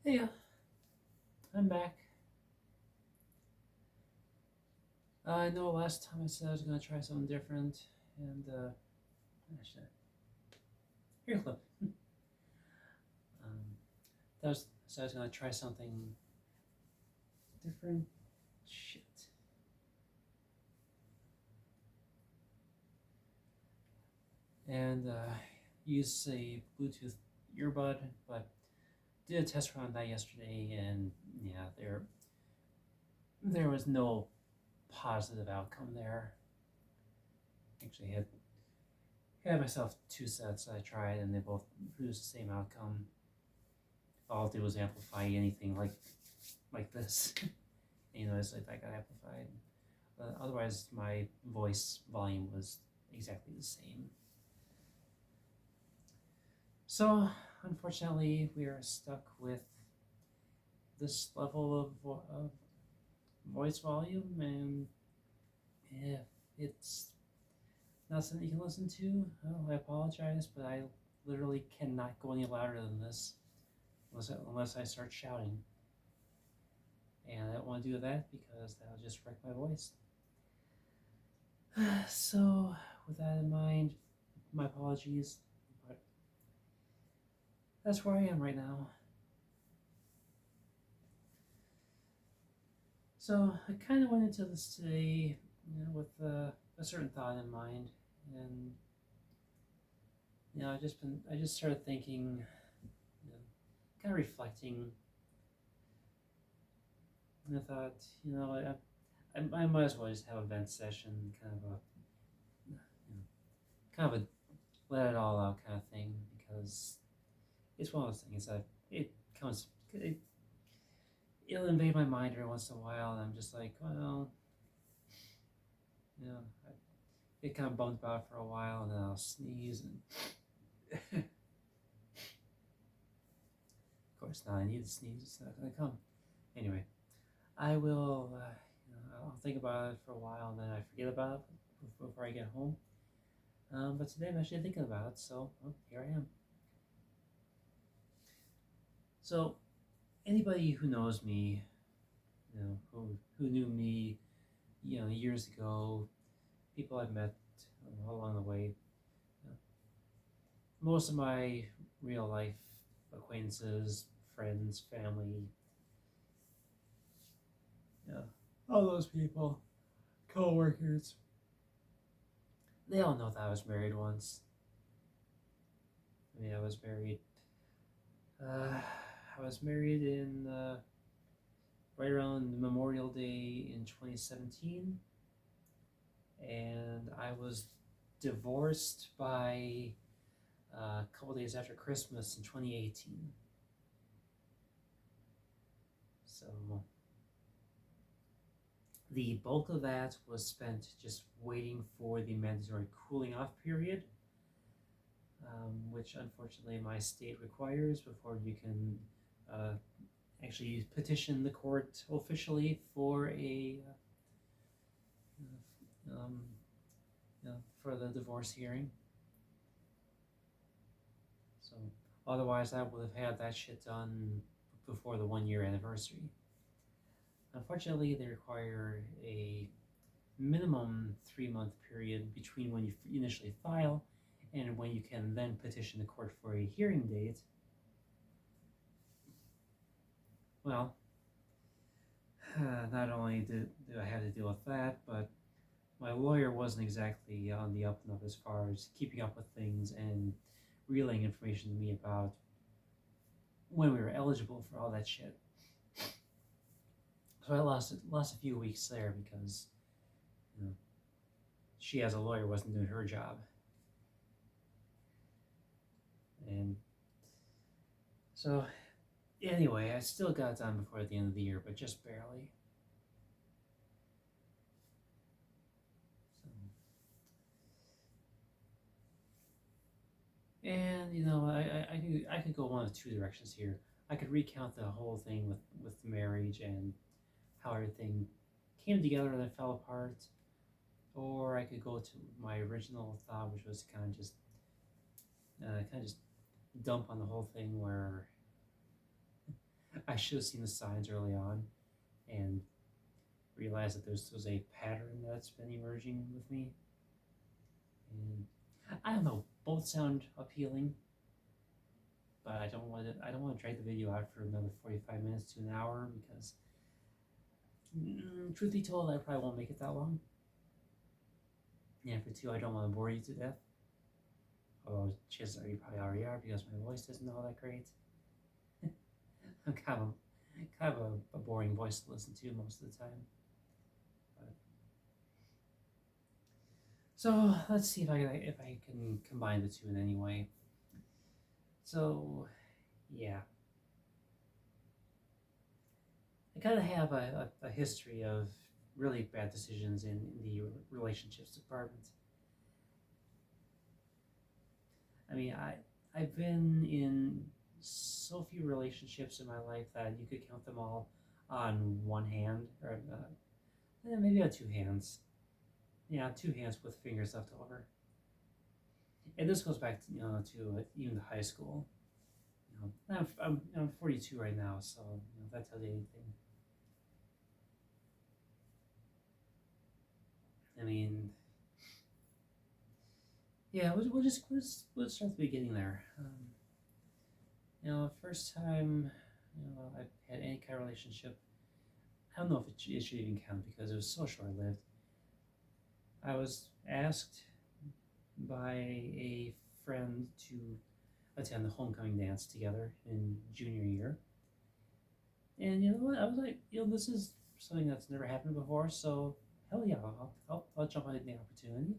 Hey, I'm back. I know last time I said I was going to try something different, and actually, here, clip. Um, that was so I was going to try something different. Shit. And use a Bluetooth earbud, but did a test run on that yesterday, and yeah, there was no positive outcome there. Actually, had myself two sets I tried, and they both produced the same outcome. All it did was amplify anything like this. It's like that got amplified. Otherwise, my voice volume was exactly the same. So, unfortunately, we are stuck with this level of voice volume, and if it's not something you can listen to, oh, I apologize, but I literally cannot go any louder than this unless I start shouting. And I don't want to do that because that'll just wreck my voice. So, with that in mind, my apologies, but that's where I am right now. So, I kind of went into this today, with a certain thought in mind, and I just started thinking, kind of reflecting, and I thought, I might as well just have a vent session, kind of a let it all out kind of thing, because it's one of those things that it it'll invade my mind every once in a while, and I'm just like, well, you know, I get kind of bummed about it for a while, and then I'll sneeze, and of course, now I need to sneeze, it's not going to come. Anyway, I will, I'll think about it for a while, and then I forget about it before I get home. But today I'm actually thinking about it, so here I am. So, anybody who knows me, who knew me, years ago, people I've met along the way, you know, most of my real life acquaintances, friends, family, all those people, co-workers, they all know that I was married once. I mean, I was married. I was married in right around Memorial Day in 2017, and I was divorced by a couple days after Christmas in 2018. So the bulk of that was spent just waiting for the mandatory cooling off period, which unfortunately my state requires before you can uh, actually petition the court officially for um, for the divorce hearing. So otherwise, I would have had that shit done before the 1 year anniversary. Unfortunately, they require a minimum 3 month period between when you initially file and when you can then petition the court for a hearing date. Well, not only do I have to deal with that, but my lawyer wasn't exactly on the up and up as far as keeping up with things and relaying information to me about when we were eligible for all that shit. So I lost a few weeks there because she as a lawyer wasn't doing her job. And so anyway, I still got done before the end of the year, but just barely. And I could go one of two directions here. I could recount the whole thing with the marriage and how everything came together and then fell apart, or I could go to my original thought, which was kind of just dump on the whole thing, where I should have seen the signs early on and realized that there's a pattern that's been emerging with me. And I don't know, both sound appealing, but I don't want to drag the video out for another 45 minutes to an hour because, truth be told, I probably won't make it that long. And for two, I don't want to bore you to death. Although chances are you probably already are because my voice isn't all that great. I'm kind of a boring voice to listen to most of the time. But, so let's see if I can combine the two in any way. So yeah, I kind of have a history of really bad decisions in the relationships department. I mean, I've been in so few relationships in my life that you could count them all on one hand, or maybe on two hands. Yeah, two hands with fingers left over. And this goes back to to even the high school. I'm 42 right now, so if that tells you anything. I mean, yeah, we'll start at the beginning there. First time I've had any kind of relationship. I don't know if it should even count because it was so short lived. I was asked by a friend to attend the homecoming dance together in junior year. And you know what? I was like, this is something that's never happened before, so hell yeah, I'll jump on the opportunity.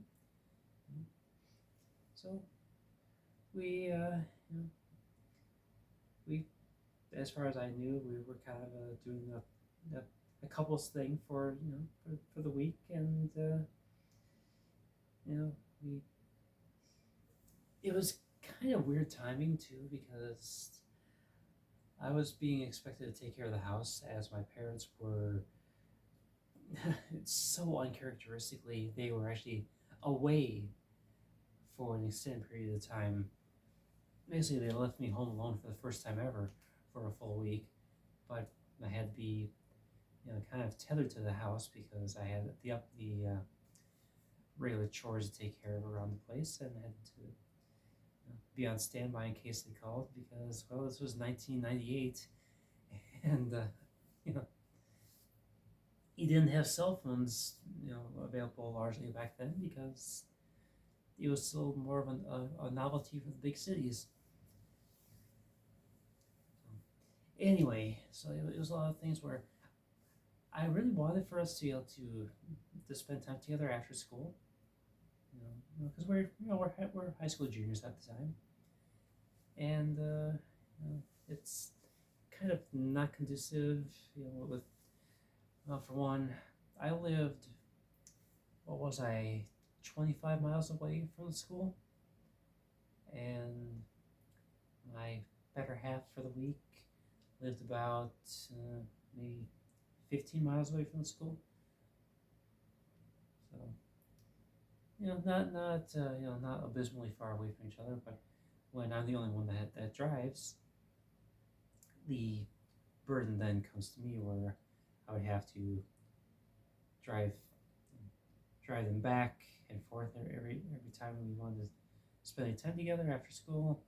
So we, you know, we, as far as I knew, we were kind of doing a couples thing for for the week, and you know, we it was kind of weird timing too because I was being expected to take care of the house as my parents were. It's so uncharacteristically, they were actually away for an extended period of time. Basically, they left me home alone for the first time ever for a full week, but I had to be, kind of tethered to the house because I had the regular chores to take care of around the place, and had to be on standby in case they called because well, this was 1998, and you know you didn't have cell phones available largely back then because it was still more of a novelty for the big cities. Anyway, so it was a lot of things where I really wanted for us to be able to spend time together after school, because we're high school juniors at the time, and it's kind of not conducive, with for one, I lived, what was I, 25 miles away from the school, and my better half for the week lived about maybe 15 miles away from the school. So, not abysmally far away from each other, but when I'm the only one that drives, the burden then comes to me where I would have to drive drive them back and forth every time we wanted to spend any time together after school,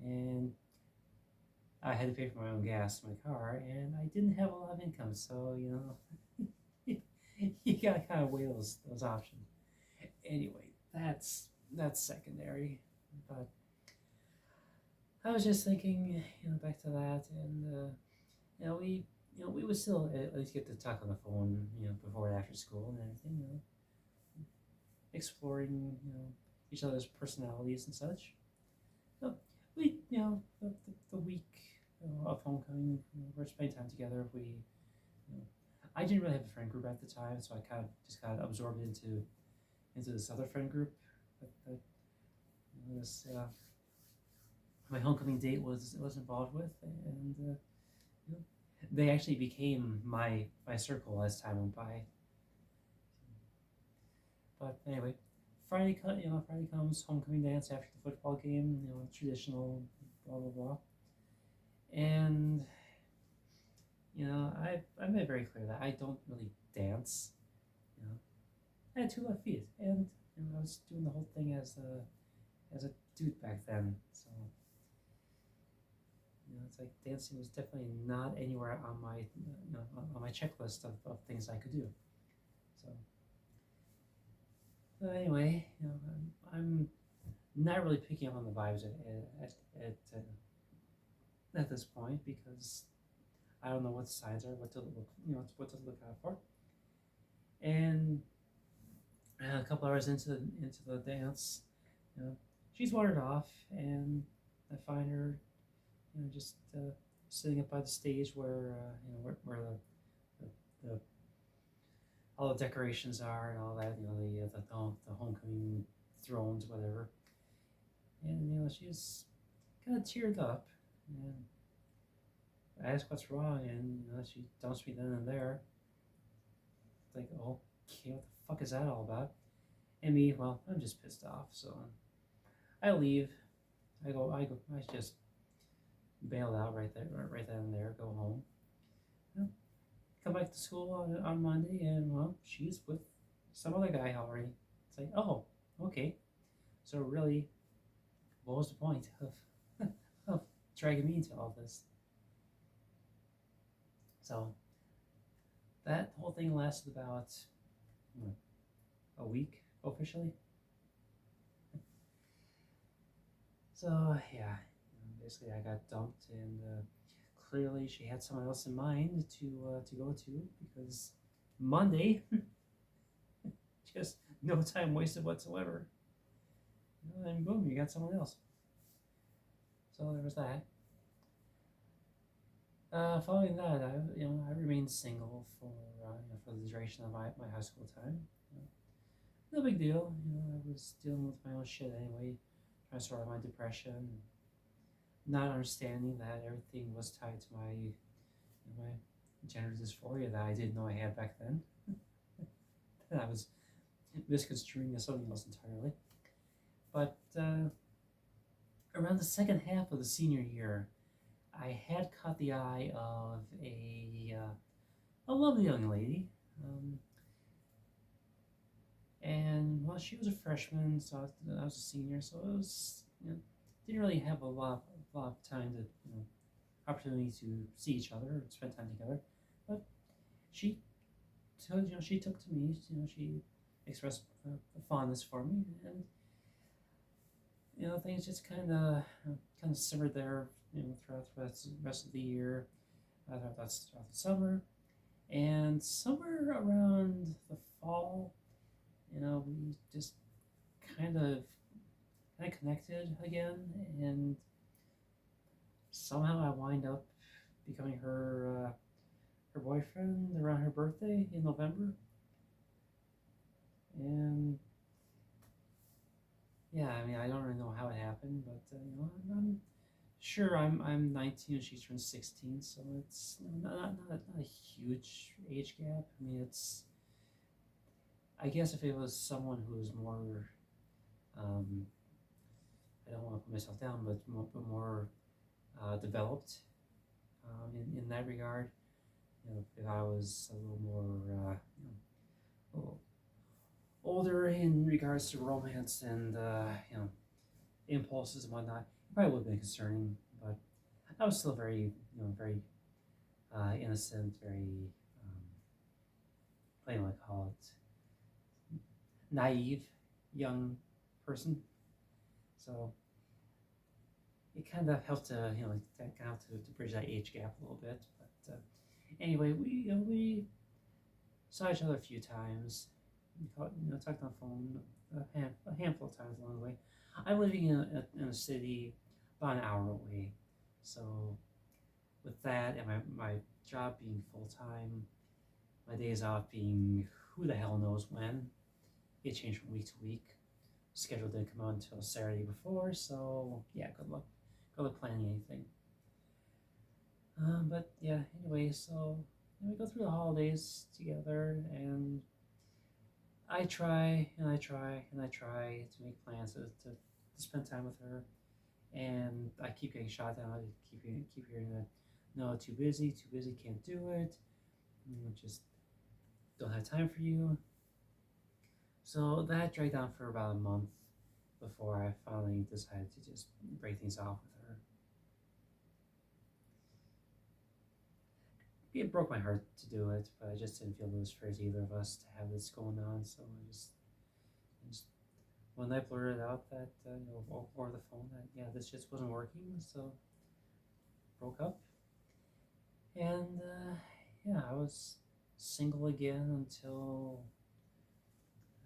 and I had to pay for my own gas in my car, and I didn't have a lot of income, so you gotta kind of weigh those options. Anyway, that's secondary, but I was just thinking, back to that, and we would still at least get to talk on the phone, before and after school and everything, exploring, each other's personalities and such. So we, the week of homecoming, we're spending time together. I didn't really have a friend group at the time, so I kind of just got absorbed into this other friend group that this my homecoming date was involved with, and they actually became my circle as time went by. But anyway, Friday comes, homecoming dance after the football game, traditional, blah blah blah, and I made it very clear that I don't really dance. You know, I had two left feet, and I was doing the whole thing as a dude back then. So it's like dancing was definitely not anywhere on my on my checklist of things I could do. So, so anyway, I'm not really picking up on the vibes at this point because I don't know what the signs are, what to look, what to look out for. And a couple hours into the dance, you know, she's wandered off, and I find her, just sitting up by the stage where where the all the decorations are and all that, the homecoming thrones, whatever. And she's kind of teared up, and I ask what's wrong, and she dumps me then and there. It's like, oh, okay, what the fuck is that all about? And me, well, I'm just pissed off, so I leave. I just bail out right then and there, go home. Well, come back to school on Monday, and well, she's with some other guy already. It's like, oh, okay. So really, what was the point of dragging me into all this? So that whole thing lasted about a week officially. So yeah, basically I got dumped, and clearly she had someone else in mind to go to, because Monday, just no time wasted whatsoever. And boom, you got someone else. So there was that. Following that, I remained single for the duration of my high school time. No big deal. I was dealing with my own shit anyway, trying to sort out my depression, not understanding that everything was tied to my gender dysphoria that I didn't know I had back then. And I was misconstruing as something else entirely. But around the second half of the senior year, I had caught the eye of a lovely young lady. And well, she was a freshman, so I was a senior, so it was, didn't really have a lot of time to, opportunity to see each other or spend time together. But she she took to me. She expressed a fondness for me, and things just kind of simmered there, throughout the rest of the year, throughout the summer, and somewhere around the fall, we just kind of connected again, and somehow I wind up becoming her boyfriend around her birthday in November. And yeah, I mean, I don't really know how it happened, but I'm sure I'm 19 and she's turned 16, so it's not a huge age gap. I mean, I guess if it was someone who was more, um, I don't want to put myself down, but more developed, in that regard. If I was a little more, a little older in regards to romance and impulses and whatnot, it probably would have been concerning. But I was still very, very innocent, very, what do you want to call it, naive young person. So it kind of helped to, to bridge that age gap a little bit. But anyway, we saw each other a few times. We talked on the phone a handful of times along the way. I'm living in a city about an hour away, so with that and my job being full time, my days off being who the hell knows when, it changed from week to week. Schedule didn't come out until Saturday before, so yeah, good luck planning anything. But yeah, anyway, so we go through the holidays together, and I try and I try and I try to make plans to spend time with her, and I keep getting shot down. I keep hearing that no, too busy, can't do it. Just don't have time for you. So that dragged on for about a month before I finally decided to just break things off with her. It broke my heart to do it, but I just didn't feel it was fair to either of us to have this going on. So I just when I blurted out that over the phone that yeah, this just wasn't working, so broke up. And yeah, I was single again until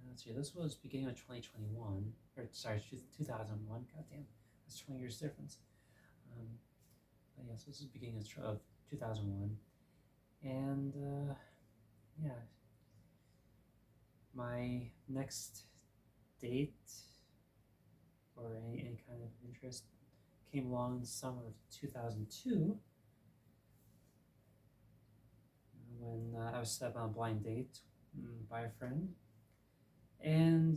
let's see, this was beginning of 2021, or sorry, 2001. Goddamn, that's 20 years difference. Um, but yeah, so this is beginning of 2001, and yeah, my next date or any kind of interest came along in the summer of 2002 when I was set up on a blind date by a friend, and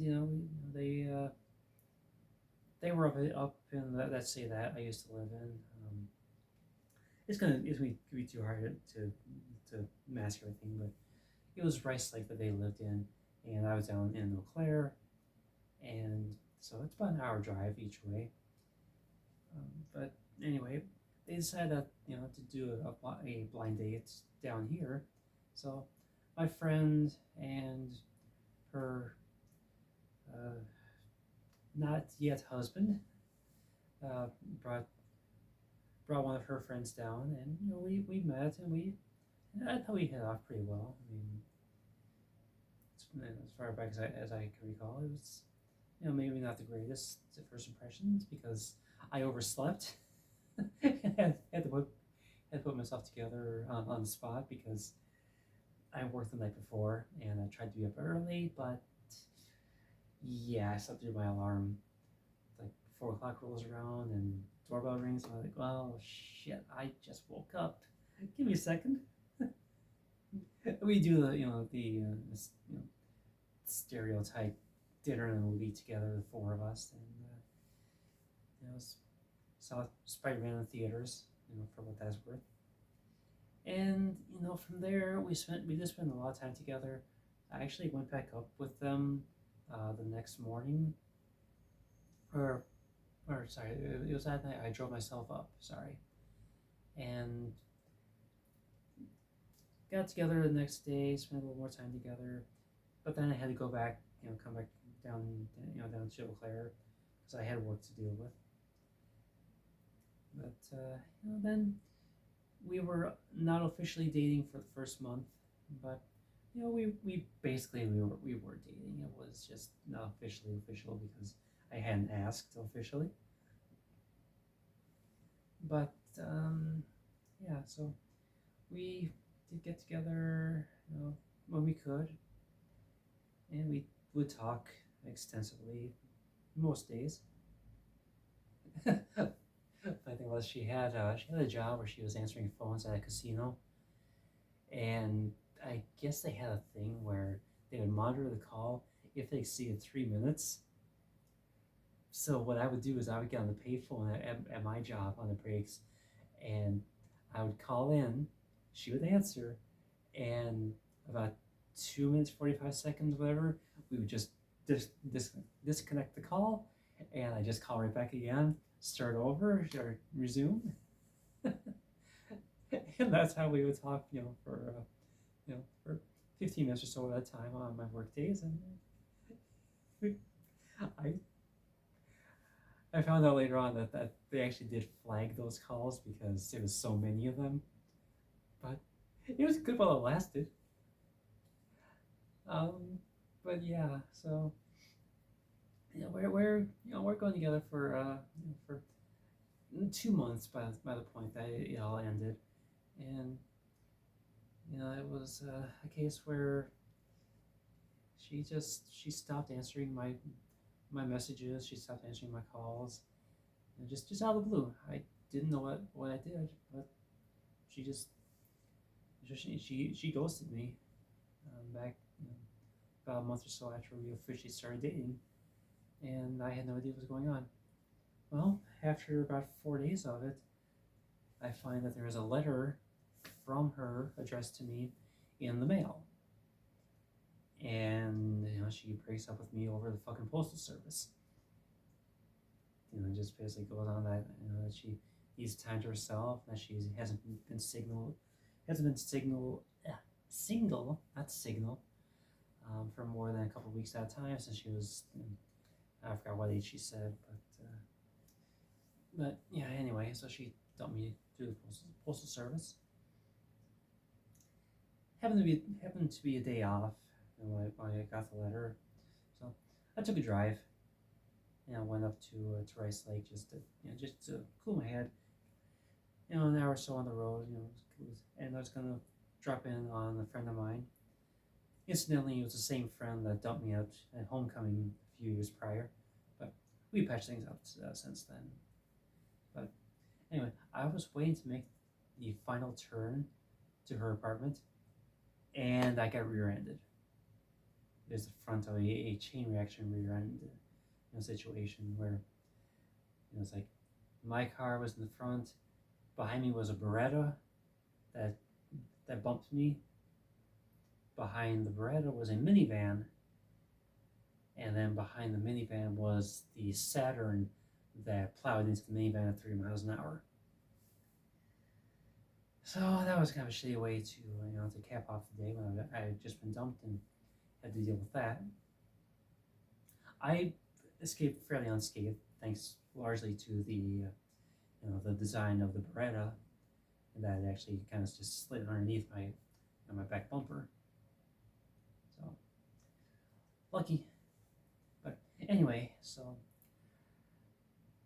they were up in that city that I used to live in. It's gonna be too hard to mask everything, but it was Rice Lake that they lived in, and I was down in Eau Claire, and so it's about an hour drive each way. But anyway, they decided that to do a blind date down here, so my friend and her uh, not yet husband uh, brought one of her friends down, and we met, and I thought we hit off pretty well. I mean, as far back as I can recall, it was maybe not the greatest first impressions because I overslept and had to put myself together on the spot because I worked the night before and I tried to be up early, but yeah, I slept through my alarm. Like 4 o'clock rolls around and doorbell rings, and I'm like, well, shit, I just woke up. Give me a second. We do the this, stereotype dinner and a movie together, the four of us, and saw Spider-Man in the theaters, for what that's worth. And from there we just spent a lot of time together. I actually went back up with them the next morning, or sorry, it was that night I drove myself up. Sorry, and got together the next day, spent a little more time together. But then I had to go back, come back down, down to Eau Claire because I had work to deal with. But then we were not officially dating for the first month, but we basically we were dating. It was just not officially official because I hadn't asked officially. But yeah, so we did get together, when we could, and we would talk extensively most days. The thing was, she had a job where she was answering phones at a casino, and I guess they had a thing where they would monitor the call if they exceeded 3 minutes. So what I would do is I would get on the payphone at my job on the breaks, and I would call in. She would answer, and about 2 minutes 45 seconds, whatever, we would just disconnect the call, and I just call right back again, start over or resume, and that's how we would talk, for 15 minutes or so at a time on my work days, and I I found out later on that they actually did flag those calls because there was so many of them, but it was good while it lasted. Um, but yeah, so we're going together for 2 months by the point that it all ended, and it was a case where she stopped answering my messages. She stopped answering my calls, and just out of the blue. I didn't know what I did, but she just she ghosted me back about a month or so after we officially started dating, and I had no idea what was going on. Well, after about 4 days of it, I find that there is a letter from her addressed to me in the mail. And she breaks up with me over the fucking postal service. Just basically goes on that that she needs time to herself, that she hasn't been single, not signal, for more than a couple of weeks at a time since she was. I forgot what age she said, but yeah. Anyway, so she dumped me through the postal service. Happened to be a day off when I got the letter, so I took a drive. Went up to Rice Lake just to cool my head. An hour or so on the road. And I was gonna drop in on a friend of mine. Incidentally, it was the same friend that dumped me out at homecoming a few years prior, but we patched things up since then. But anyway, I was waiting to make the final turn to her apartment, and I got rear-ended. There's the front of a chain reaction rear-end situation where it's like my car was in the front, behind me was a Beretta that bumped me. Behind the Beretta was a minivan, and then behind the minivan was the Saturn that plowed into the minivan at 3 miles an hour. So that was kind of a shitty way to cap off the day when I had just been dumped and had to deal with that. I escaped fairly unscathed, thanks largely to the design of the Beretta, and that it actually kind of just slid underneath my back bumper. So lucky. But anyway, so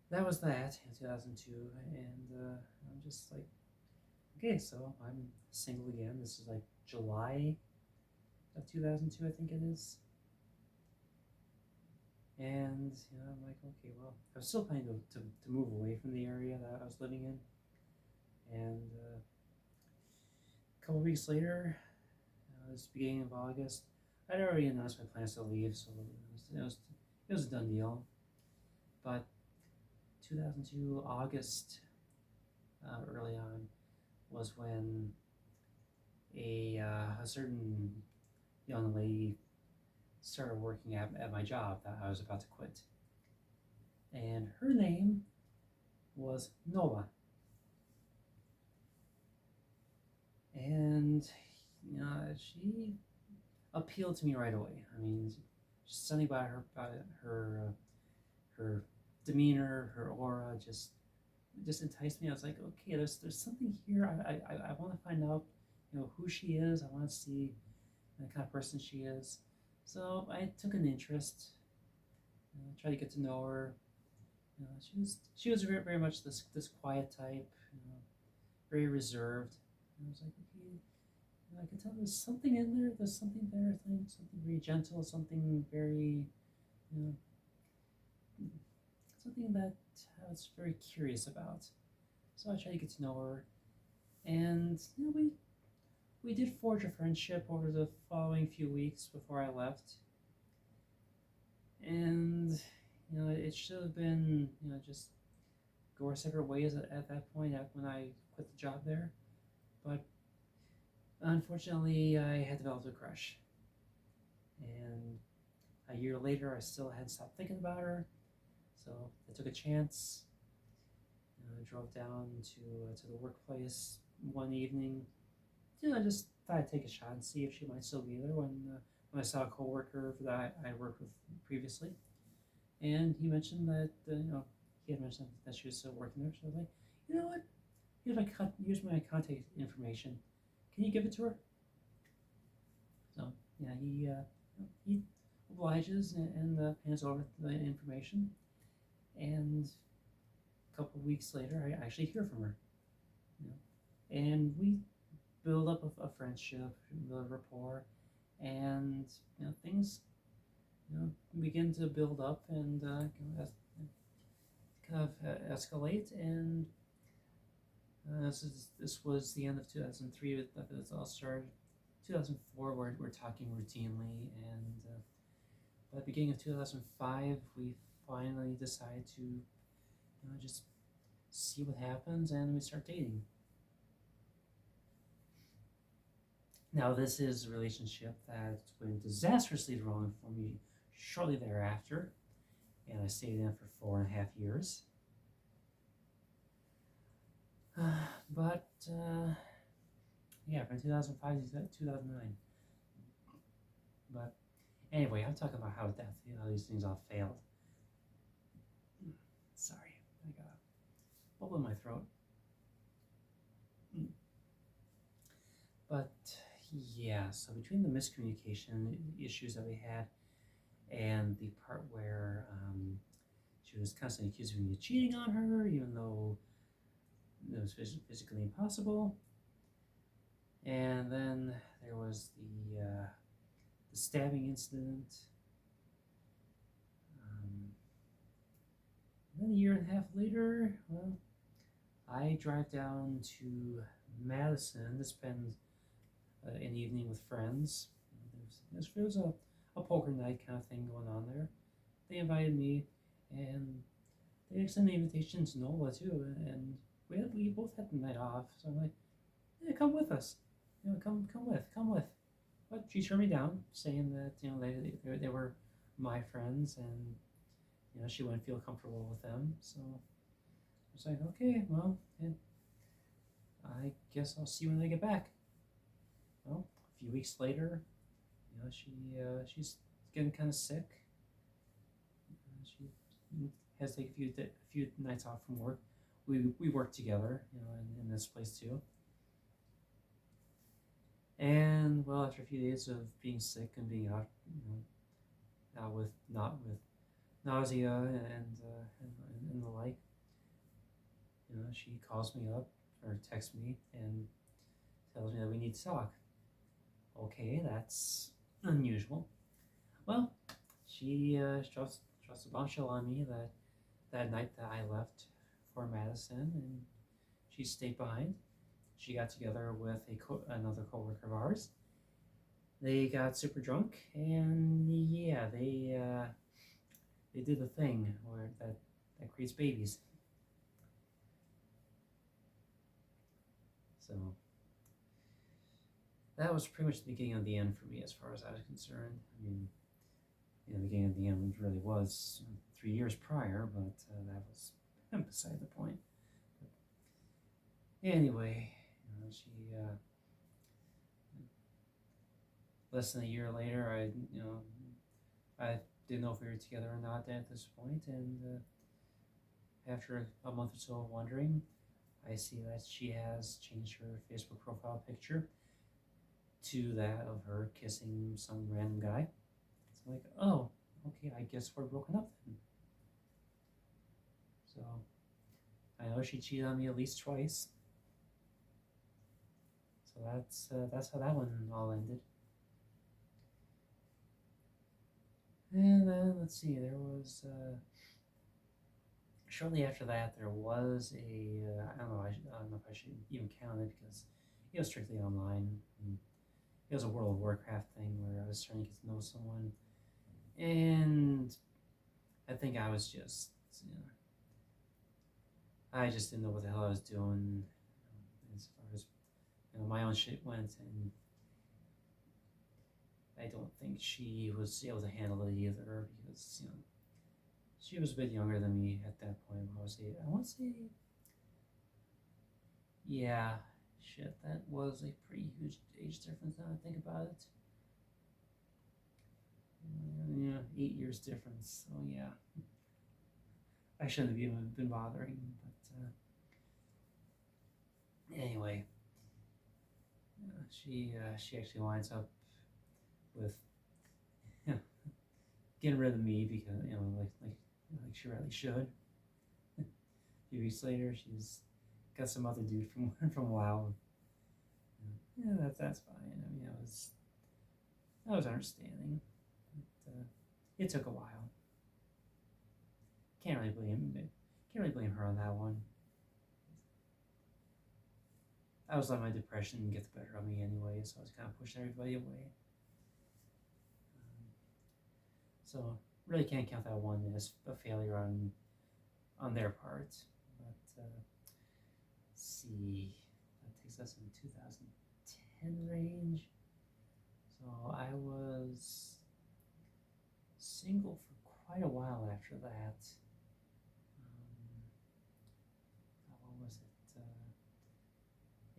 that was that in 2002, and I'm just like, okay, so I'm single again. This is like July of 2002, I think it is. And I'm like, okay, well, I was still planning to move away from the area that I was living in. And a couple weeks later, it was the beginning of August. I'd already announced my plans to leave, so it was a done deal. But 2002 August, early on, was when a certain young lady started working at my job that I was about to quit. And her name was Nola. And she appealed to me right away. I mean, just something about her demeanor, her aura, just enticed me. I was like, okay, there's something here. I want to find out, who she is. I want to see the kind of person she is. So I took an interest. Tried to get to know her. She was very, very much this quiet type. Very reserved. And I was like, okay, I can tell there's something in there. There's something there. I think something very gentle. Something very, something that I was very curious about. So I tried to get to know her, and we did forge a friendship over the following few weeks before I left. And it should have been just go our separate ways at that point when I quit the job there. But unfortunately, I had developed a crush, and a year later, I still hadn't stopped thinking about her. So I took a chance. I drove down to the workplace one evening. I just thought I'd take a shot and see if she might still be there when I saw a coworker that I worked with previously, and he mentioned that he had mentioned that she was still working there. So I was like, you know what? Here's my contact information. Can you give it to her? So yeah, he obliges and hands over the information, and a couple of weeks later, I actually hear from her. And we build up a friendship, build a rapport, and things begin to build up and kind of escalate. And this was the end of 2003 that it all started. 2004, we're talking routinely, and by the beginning of 2005, we finally decided to just see what happens, and we start dating. Now, this is a relationship that went disastrously wrong for me shortly thereafter, and I stayed in it for 4.5 years. But yeah, from 2005 to 2009. But anyway, I'm talking about how these things all failed. Sorry, I got a bubble in my throat. But yeah, so between the miscommunication issues that we had and the part where she was constantly accusing me of cheating on her, even though it was physically impossible. And then there was the stabbing incident. Then a year and a half later, well, I drive down to Madison to spend an evening with friends. There was a poker night kind of thing going on there. They invited me, and they extended the invitation to Nola too, and we both had the night off. So I'm like, yeah, come with us. Come with. But she turned me down, saying that they were my friends, and she wouldn't feel comfortable with them. So I was like, okay, well, yeah, I guess I'll see you when I get back. Well, a few weeks later, she's getting kind of sick. She has to take a few nights off from work. We work together, in this place too. And well, after a few days of being sick and being out, out with not with nausea and the like, she calls me up or texts me and tells me that we need to talk. Okay, that's unusual. Well, she drops a bombshell on me that night that I left for Madison, and she stayed behind. She got together with another coworker of ours. They got super drunk, and yeah, they did the thing where that creates babies. So that was pretty much the beginning of the end for me, as far as I was concerned. I mean, the beginning of the end really was 3 years prior, but that was beside the point. But anyway, she less than a year later, I didn't know if we were together or not at this point, and after a month or so of wondering, I see that she has changed her Facebook profile picture to that of her kissing some random guy. So I'm like, oh, okay, I guess we're broken up then. So I know she cheated on me at least twice. So that's how that one all ended. And then let's see, there was shortly after that there was I don't know if I should even count it because it was strictly online. It was a World of Warcraft thing where I was trying to get to know someone, and I think I was just I just didn't know what the hell I was doing as far as my own shit went, and I don't think she was able to handle it either because she was a bit younger than me at that point. I want to say, yeah, shit, that was a pretty huge age difference now I think about it. Yeah, 8 years difference. So yeah, I shouldn't have even been bothering. But anyway, she actually winds up with getting rid of me because like she really should. A few weeks later, she's got some other dude from from WoW. Yeah, that's fine. I mean, I was understanding. But, it took a while. Can't really blame her on that one. I was letting my depression get the better of me anyway, so I was kind of pushing everybody away. So really can't count that one as a failure on their part. But let's see, that takes us in 2010 range. So I was single for quite a while after that. What was it?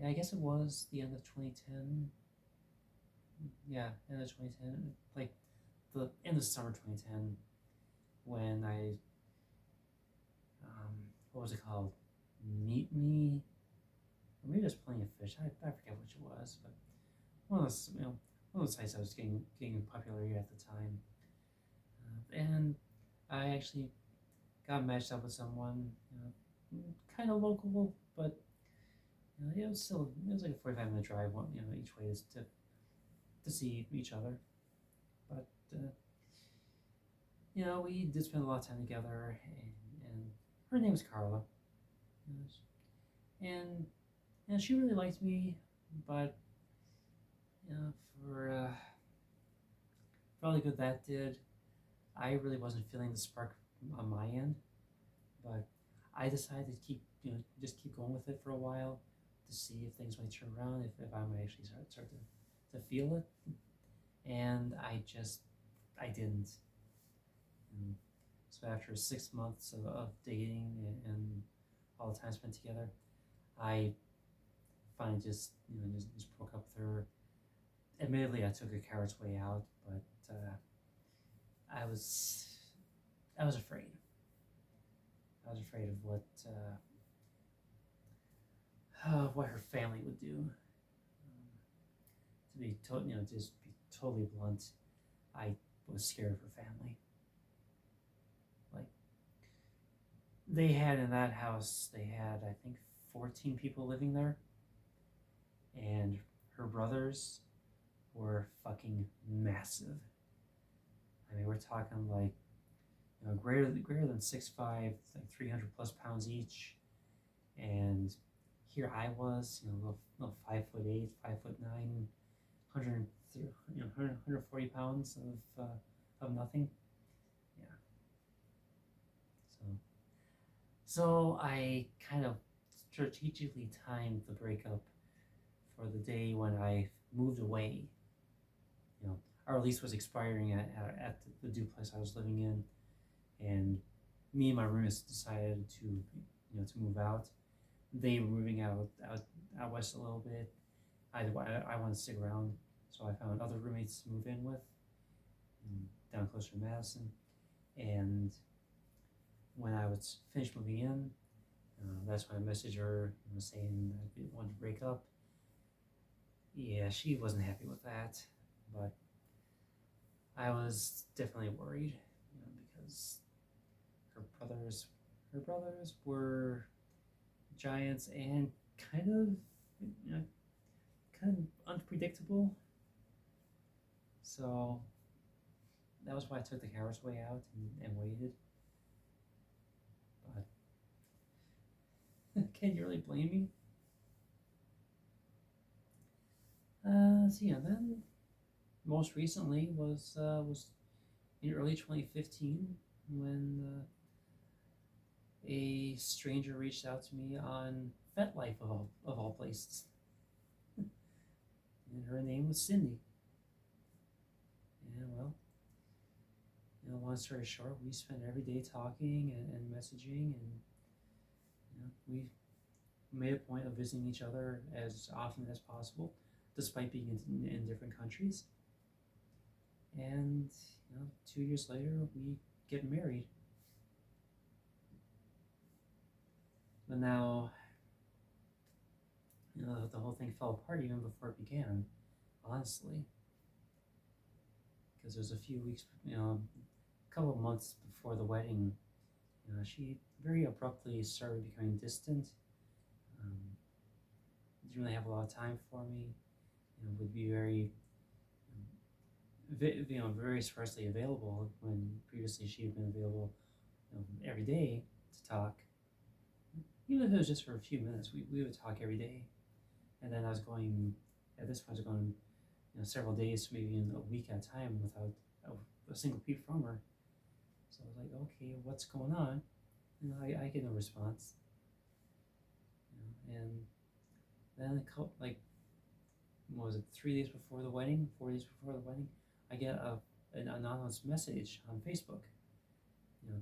Yeah, I guess it was the end of 2010. Yeah, end of 2010. Like the end of summer 2010 when what was it called? Meet Me? Or maybe it was Plenty of Fish. I forget which it was, but one of those, one of those sites I was getting popularity at the time. And I actually got matched up with someone, kind of local, but it was still it was like a 45-minute drive, each way is to see each other. But we did spend a lot of time together, and her name was Carla, and she really liked me, but for all the good that did, I really wasn't feeling the spark on my end. But I decided to just keep going with it for a while to see if things might turn around, if I might actually start to feel it. And I didn't. And so after 6 months of dating and all the time spent together, I finally just broke up with her. Admittedly, I took a coward's way out, but I was I was afraid. I was afraid of what her family would do. To be just be totally blunt, I was scared of her family. Like they had in that house, they had I think 14 people living there, and her brothers were fucking massive. I mean, we're talking like greater than 6'5", like 300 plus pounds each, and here I was, little 5'8", 5'9", 100, 140 pounds of nothing. Yeah. So I kind of strategically timed the breakup for the day when I moved away. Our lease was expiring at the duplex I was living in, and me and my roommates decided to move out. They were moving out west a little bit. I wanted to stick around, so I found other roommates to move in with, down closer to Madison. And when I was finished moving in, that's when I messaged her, saying that I wanted to break up. Yeah, she wasn't happy with that, but I was definitely worried, because her brothers were giants and kind of unpredictable. So that was why I took the coward's way out and waited. But can you really blame me? So yeah, then most recently was in early 2015 when a stranger reached out to me on FetLife of all places, and her name was Cindy. And well, long story short, we spent every day talking and messaging, and we made a point of visiting each other as often as possible, despite being in different countries. And 2 years later, we get married. But now, the whole thing fell apart even before it began, honestly. Because there's a few weeks, a couple of months before the wedding, she very abruptly started becoming distant. Didn't really have a lot of time for me. Would be very, very sparsely available when previously she had been available, every day to talk. Even if it was just for a few minutes, we would talk every day. And then at this point, I was going, several days, maybe in a week at a time without a single peep from her. So I was like, okay, what's going on? I get no response. And then like, what was it, 3 days before the wedding, 4 days before the wedding, I get an anonymous message on Facebook,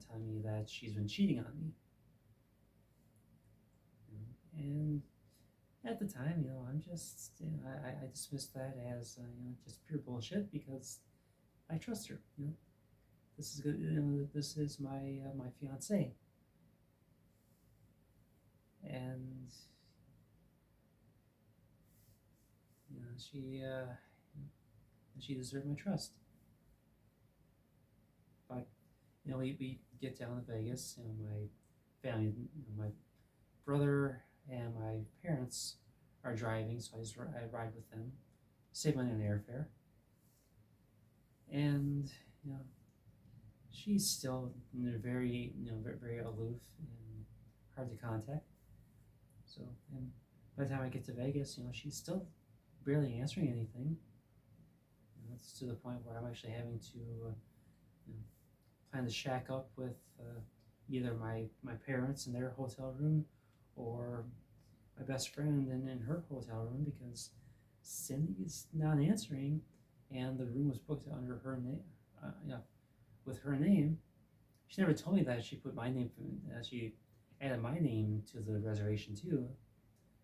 telling me that she's been cheating on me. And at the time, I'm just, I dismissed that as, just pure bullshit because I trust her. This is good. This is my fiance, and she deserved my trust. But we get down to Vegas. My family, my brother and my parents are driving, so I ride with them, save money on airfare, and you know she's still very very aloof and hard to contact. So, and by the time I get to Vegas, she's still barely answering anything. It's to the point where I'm actually having to you know, plan to shack up with either my parents in their hotel room or my best friend in her hotel room because Cindy's not answering, and the room was booked under her name. With her name. She never told me that she put my name. That she added my name to the reservation too.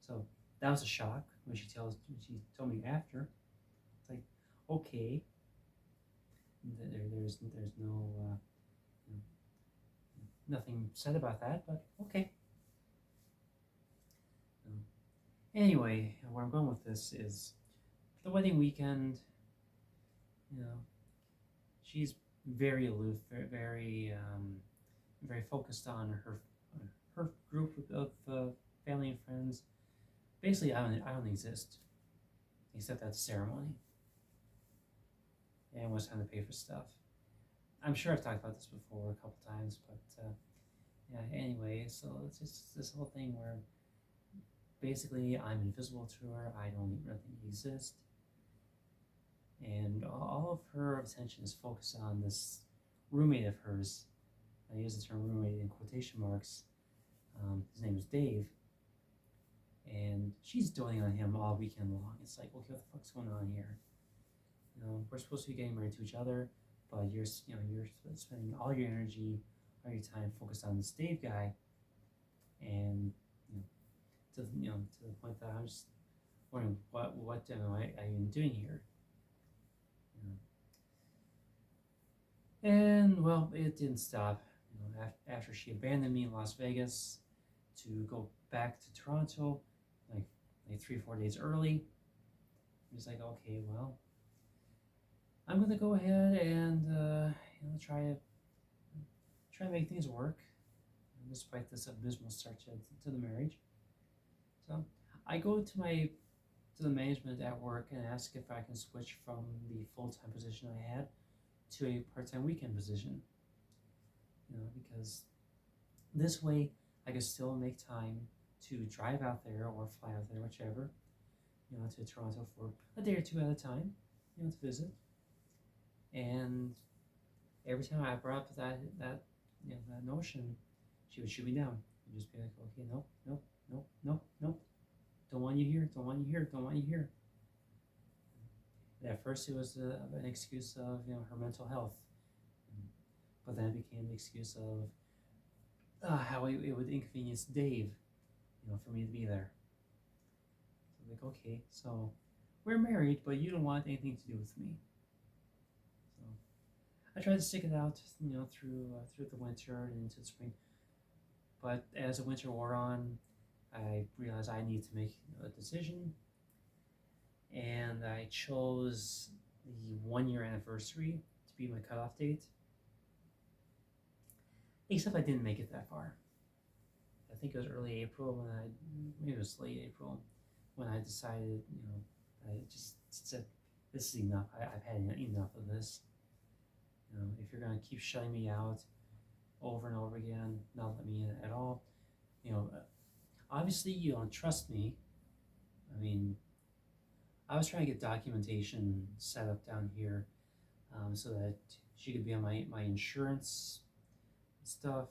So that was a shock when she told me after. It's like, okay, there's no nothing said about that, but okay. Anyway, where I'm going with this is the wedding weekend. You know, she's very aloof, very focused on her group of family and friends. Basically, I don't exist except at the ceremony and was trying to pay for stuff. I'm sure I've talked about this before a couple times, but yeah. Anyway, so it's just this whole thing where basically I'm invisible to her. I don't really exist, and all of her attention is focused on this roommate of hers. I use the term roommate in quotation marks. His name is Dave, and she's doting on him all weekend long. It's like, okay, what the fuck's going on here? We're supposed to be getting married to each other, but you're spending all your energy, all your time focused on this Dave guy, and to the point that I'm just wondering what am I even doing here? And well, it didn't stop. After she abandoned me in Las Vegas to go back to Toronto, like 3 4 days early, he was like, okay, well, I'm gonna go ahead and try to make things work, despite this abysmal start to the marriage. So I go to the management at work and ask if I can switch from the full time position I had to a part time weekend position. Because this way I can still make time to drive out there or fly out there, whichever, to Toronto for a day or two at a time, to visit. And every time I brought up that notion, she would shoot me down and just be like, okay, no, no, no, no, no, don't want you here, don't want you here, don't want you here. And at first, it was an excuse of her mental health, but then it became the excuse of how it would inconvenience Dave, for me to be there. So like, okay, so we're married, but you don't want anything to do with me. So I tried to stick it out, through the winter and into the spring. But as the winter wore on, I realized I need to make a decision, and I chose the 1 year anniversary to be my cutoff date. Except I didn't make it that far. I think it was early April maybe it was late April, when I decided, I just said, this is enough. I've had enough of this. If you're going to keep shutting me out over and over again, not let me in at all, obviously you don't trust me. I mean, I was trying to get documentation set up down here, so that she could be on my insurance stuff.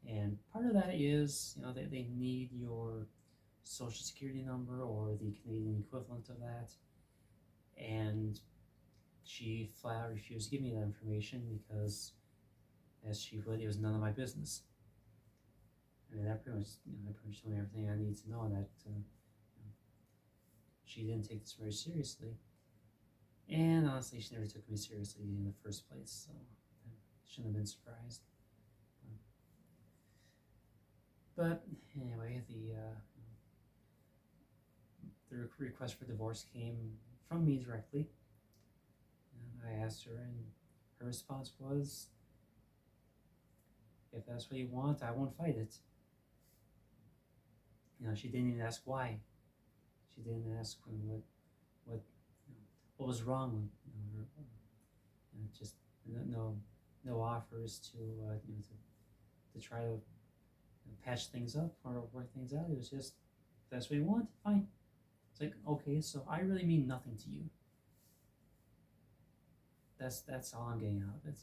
And part of that is, they need your social security number or the Canadian equivalent of that, and she flat out refused to give me that information because, as she put it was none of my business. I mean, that pretty much, that pretty much told me everything I need to know. That she didn't take this very seriously, and honestly, she never took me seriously in the first place. So I shouldn't have been surprised. But anyway, the request for divorce came from me directly. And I asked her, and her response was, "If that's what you want, I won't fight it." She didn't even ask why. She didn't ask what what was wrong with her. Just no offers to try to patch things up or work things out. It was just, if that's what you want, fine. It's like, okay, so I really mean nothing to you. That's all I'm getting out of it.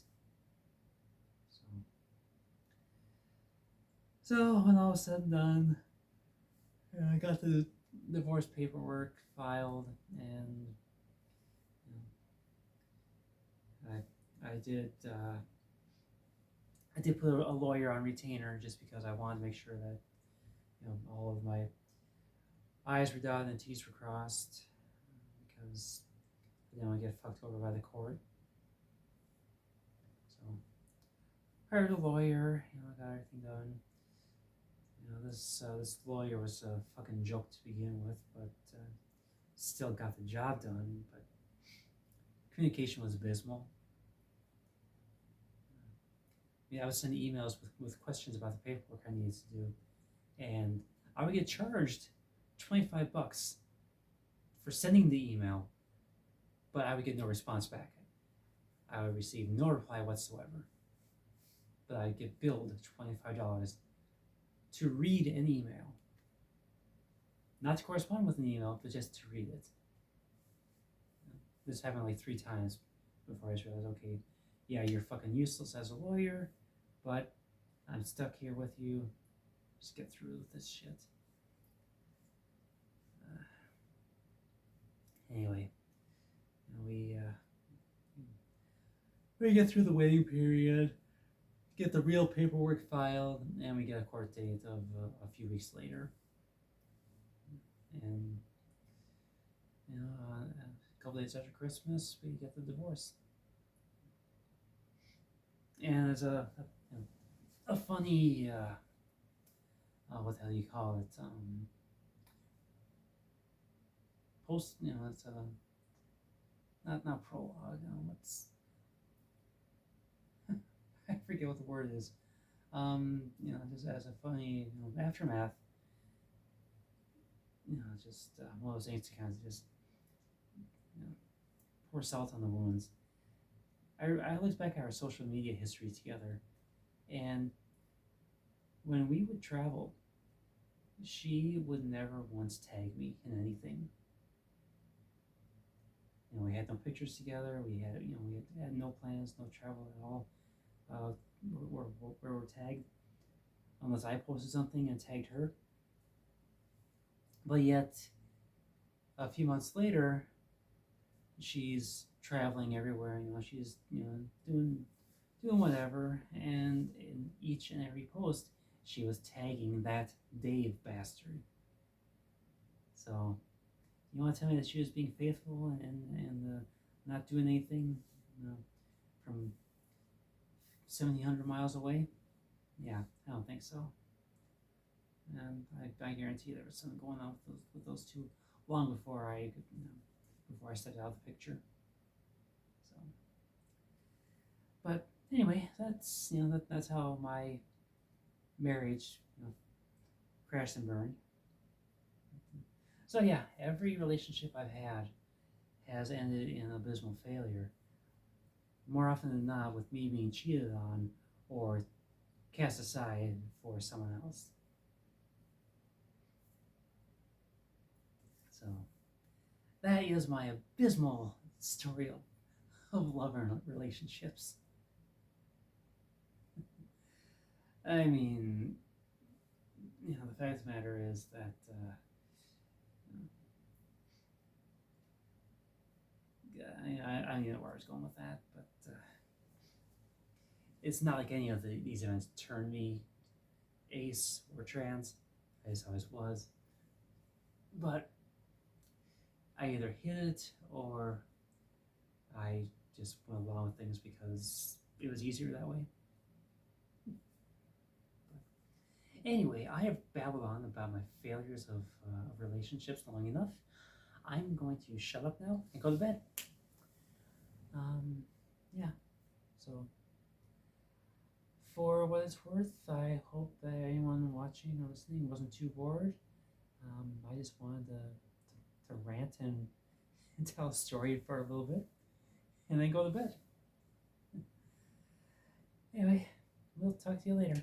So when all was said and done, I got the divorce paperwork filed, and I did I did put a lawyer on retainer just because I wanted to make sure that all of my I's were dotted and T's were crossed, because I didn't want to get fucked over by the court. So hired a lawyer, got everything done. This lawyer was a fucking joke to begin with, but still got the job done. But communication was abysmal. I would send emails with questions about the paperwork I needed to do, and I would get charged $25 for sending the email, but I would get no response back. I would receive no reply whatsoever, but I'd get billed $25 to read an email. Not to correspond with an email, but just to read it. This happened like 3 times before I realized, okay, yeah, you're fucking useless as a lawyer, but I'm stuck here with you. Just get through with this shit. Anyway, we get through the waiting period, get the real paperwork filed, and we get a court date of a few weeks later. And a couple days after Christmas, we get the divorce. And it's a funny, what the hell you call it? Post, it's not prologue. What's I forget what the word is. Just as a funny, aftermath. Just one of those things to kind of just pour salt on the wounds. I looked back at our social media history together, and when we would travel, she would never once tag me in anything. We had no pictures together. We had no plans, no travel at all. Where we're tagged, unless I posted something and tagged her. But yet, a few months later, she's traveling everywhere. She's doing whatever, and in each and every post, she was tagging that Dave bastard. So, you want to tell me that she was being faithful and not doing anything, from 1,700 miles away? Yeah, I don't think so. And I guarantee there was something going on with those two long before I stepped out of the picture. So, but anyway, that's how my marriage crashed and burned. So yeah, every relationship I've had has ended in abysmal failure. More often than not, with me being cheated on or cast aside for someone else. So that is my abysmal story of love and relationships. I mean, the fact of the matter is that kind of know where I was going with that, but it's not like any of these events turned me ace or trans. I just always was. But I either hid it or I just went along with things because it was easier that way. Anyway, I have babbled on about my failures of relationships long enough. I'm going to shut up now and go to bed. Yeah, so for what it's worth, I hope that anyone watching or listening wasn't too bored. I just wanted to rant and tell a story for a little bit and then go to bed. Anyway, we'll talk to you later.